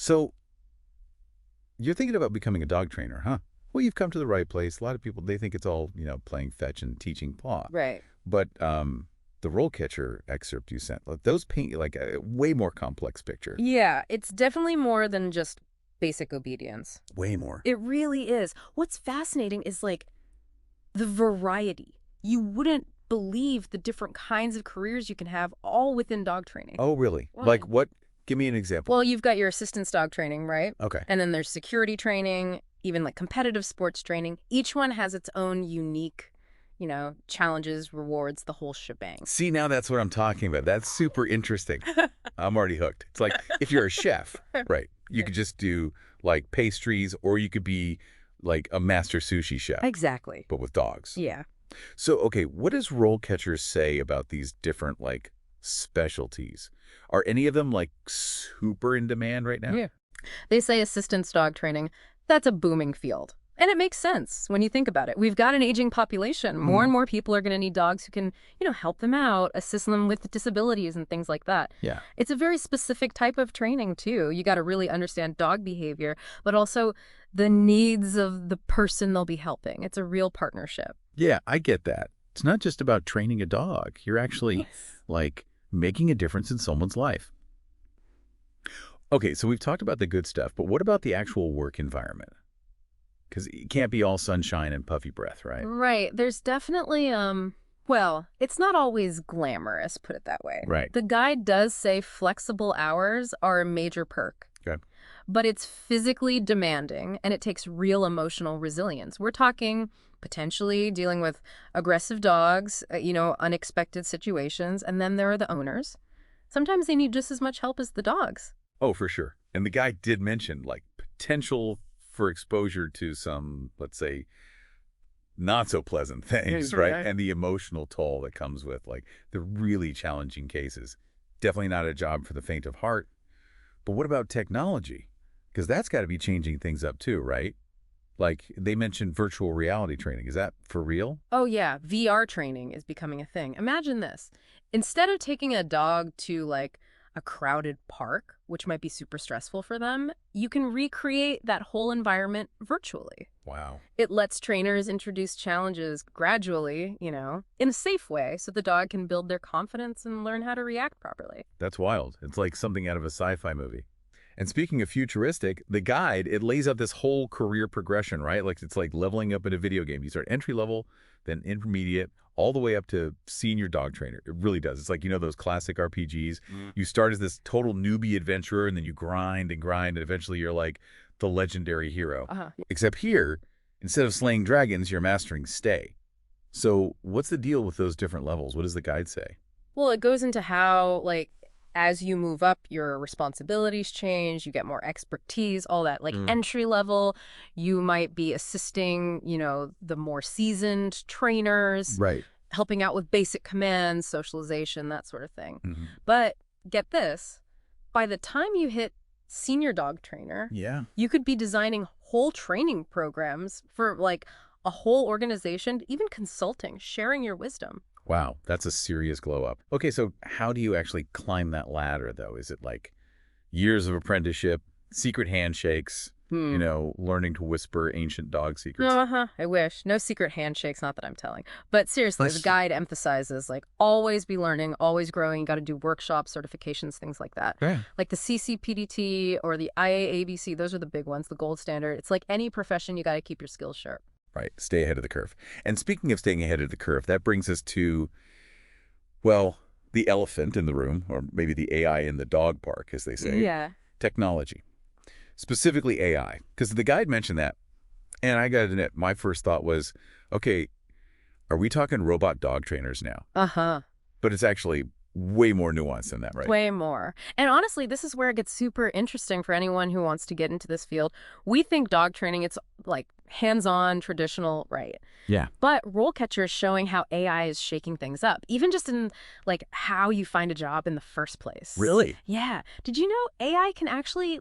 So you're thinking about becoming a dog trainer, huh? Well, you've come to the right place. A lot of people, they think it's all, playing fetch and teaching paw. Right. But the RoleCatcher excerpt you sent, those paint like a way more complex picture. Yeah, it's definitely more than just basic obedience. Way more. It really is. What's fascinating is like the variety. You wouldn't believe the different kinds of careers you can have all within dog training. Oh, really? Right. Like what? Give me an example. Well, you've got your assistance dog training, right? Okay. And then there's security training, even like competitive sports training. Each one has its own unique, challenges, rewards, the whole shebang. See, now that's what I'm talking about. That's super interesting. I'm already hooked. It's like if you're a chef, right, you could just do like pastries, or you could be like a master sushi chef. Exactly. But with dogs. Yeah. So, okay, what does RoleCatcher say about these different like specialties? Are any of them like super in demand right now? Yeah. They say assistance dog training, that's a booming field. And it makes sense when you think about it. We've got an aging population. More and more people are going to need dogs who can, help them out, assist them with disabilities and things like that. Yeah. It's a very specific type of training, too. You got to really understand dog behavior, but also the needs of the person they'll be helping. It's a real partnership. Yeah, I get that. It's not just about training a dog. You're actually like making a difference in someone's life. Okay, so we've talked about the good stuff, but what about the actual work environment? Because it can't be all sunshine and puffy breath, right? Right. There's definitely, well, it's not always glamorous, put it that way. Right. The guide does say flexible hours are a major perk. Okay. But it's physically demanding, and it takes real emotional resilience. We're talking potentially dealing with aggressive dogs, unexpected situations, and then there are the owners. Sometimes they need just as much help as the dogs. Oh, for sure. And the guy did mention like potential for exposure to some, let's say, not so pleasant things, right? And the emotional toll that comes with like the really challenging cases. Definitely not a job for the faint of heart. But what about technology? Because that's got to be changing things up too, right? Like they mentioned virtual reality training. Is that for real? Oh, yeah. VR training is becoming a thing. Imagine this. Instead of taking a dog to like a crowded park, which might be super stressful for them, you can recreate that whole environment virtually. Wow. It lets trainers introduce challenges gradually, in a safe way so the dog can build their confidence and learn how to react properly. That's wild. It's like something out of a sci-fi movie. And speaking of futuristic, the guide, it lays out this whole career progression, right? Like it's like leveling up in a video game. You start entry level, then intermediate, all the way up to senior dog trainer. It really does. It's like, those classic RPGs. You start as this total newbie adventurer, and then you grind and grind, and eventually you're like the legendary hero. Except here, instead of slaying dragons, you're mastering stay. So what's the deal with those different levels? What does the guide say? Well, it goes into how, as you move up, your responsibilities change, you get more expertise, all that. Like entry level, you might be assisting, the more seasoned trainers. Right. Helping out with basic commands, socialization, that sort of thing. But get this, by the time you hit senior dog trainer, you could be designing whole training programs for like a whole organization, even consulting, sharing your wisdom. Wow, that's a serious glow up. Okay, so how do you actually climb that ladder, though? Is it like years of apprenticeship, secret handshakes, learning to whisper ancient dog secrets? I wish. No secret handshakes, not that I'm telling. But seriously, the guide emphasizes, always be learning, always growing. You got to do workshops, certifications, things like that. Yeah. Like the CCPDT or the IAABC, those are the big ones, the gold standard. It's like any profession, you got to keep your skills sharp. Right. Stay ahead of the curve. And speaking of staying ahead of the curve, that brings us to, well, the elephant in the room, or maybe the AI in the dog park, as they say. Yeah. Technology. Specifically AI. Because the guide mentioned that. And I got to admit, my first thought was, okay, are we talking robot dog trainers now? But it's actually way more nuanced than that, right? Way more. And honestly, this is where it gets super interesting for anyone who wants to get into this field. We think dog training, it's like hands-on, traditional, right? Yeah. But RoleCatcher is showing how AI is shaking things up, even just in like how you find a job in the first place. Really? Yeah. Did you know AI can actually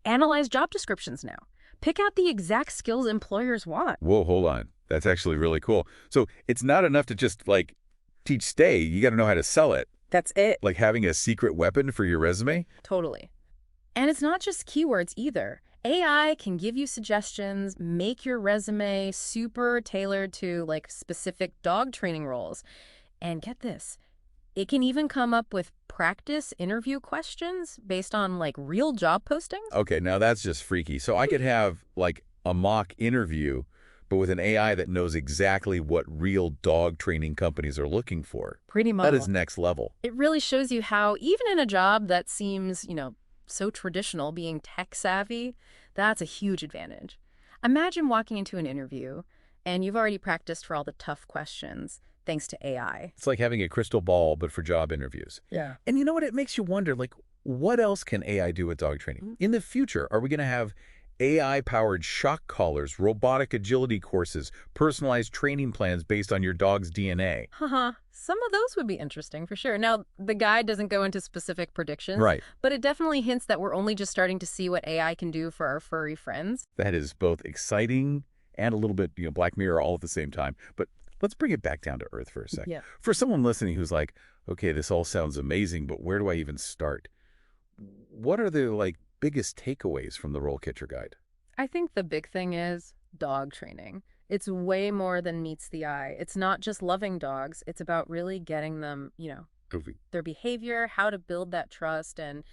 analyze job descriptions now? Pick out the exact skills employers want. Whoa, hold on. That's actually really cool. So it's not enough to just teach stay. You got to know how to sell it. That's it. Like having a secret weapon for your resume? Totally. And it's not just keywords either. AI can give you suggestions, make your resume super tailored to like specific dog training roles. And get this, it can even come up with practice interview questions based on like real job postings. Okay, now that's just freaky. So I could have like a mock interview, but with an AI that knows exactly what real dog training companies are looking for. Pretty much. That is next level. It really shows you how even in a job that seems, so traditional, being tech savvy, that's a huge advantage. Imagine walking into an interview and you've already practiced for all the tough questions thanks to AI. It's like having a crystal ball, but for job interviews. Yeah. And you know what? It makes you wonder, like, what else can AI do with dog training? In the future, are we going to have AI-powered shock collars, robotic agility courses, personalized training plans based on your dog's DNA? Haha. Some of those would be interesting for sure. Now, the guide doesn't go into specific predictions, Right. but it definitely hints that we're only just starting to see what AI can do for our furry friends. That is both exciting and a little bit, Black Mirror all at the same time. But let's bring it back down to earth for a second. Yeah. For someone listening who's like, okay, this all sounds amazing, but where do I even start? What are the, biggest takeaways from the RoleCatcher guide? I think the big thing is dog training. It's way more than meets the eye. It's not just loving dogs. It's about really getting them, their behavior, how to build that trust, and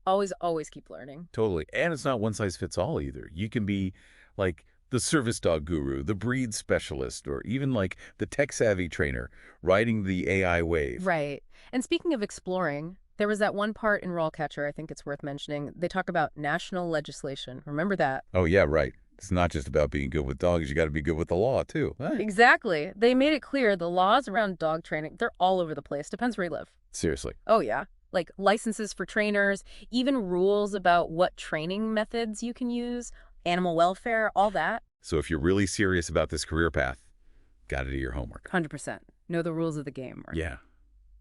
always keep learning. Totally. And it's not one size fits all either. You can be like the service dog guru, the breed specialist, or even like the tech-savvy trainer riding the AI wave. Right. And speaking of exploring, there was that one part in RoleCatcher, I think it's worth mentioning. They talk about national legislation. Remember that? Oh, yeah, right. It's not just about being good with dogs. You got to be good with the law, too. Exactly. They made it clear the laws around dog training, they're all over the place. Depends where you live. Seriously. Oh, yeah. Like licenses for trainers, even rules about what training methods you can use, animal welfare, all that. So if you're really serious about this career path, got to do your homework. 100%. Know the rules of the game. Right? Yeah.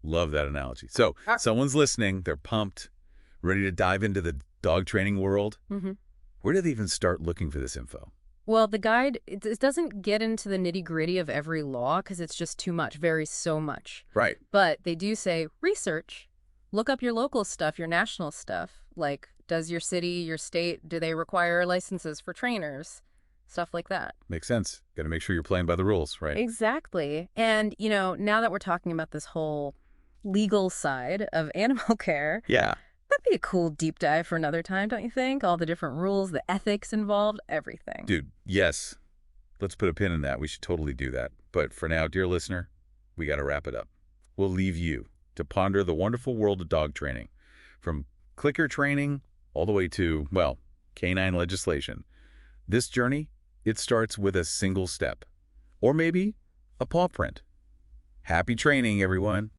Love that analogy. So someone's listening. They're pumped, ready to dive into the dog training world. Mm-hmm. Where do they even start looking for this info? Well, the guide, it doesn't get into the nitty-gritty of every law because it's just too much, varies so much. Right. But they do say research. Look up your local stuff, your national stuff. Like, does your city, your state, do they require licenses for trainers? Stuff like that. Makes sense. Got to make sure you're playing by the rules, right? Exactly. And, now that we're talking about this whole legal side of animal care, Yeah. that'd be a cool deep dive for another time, don't you think? All the different rules, the ethics involved, everything. Dude, yes. Let's put a pin in that. We should totally do that. But for now, dear listener, we got to wrap it up. We'll leave you to ponder the wonderful world of dog training, from clicker training all the way to, canine legislation. This journey, it starts with a single step, or maybe a paw print. Happy training, everyone.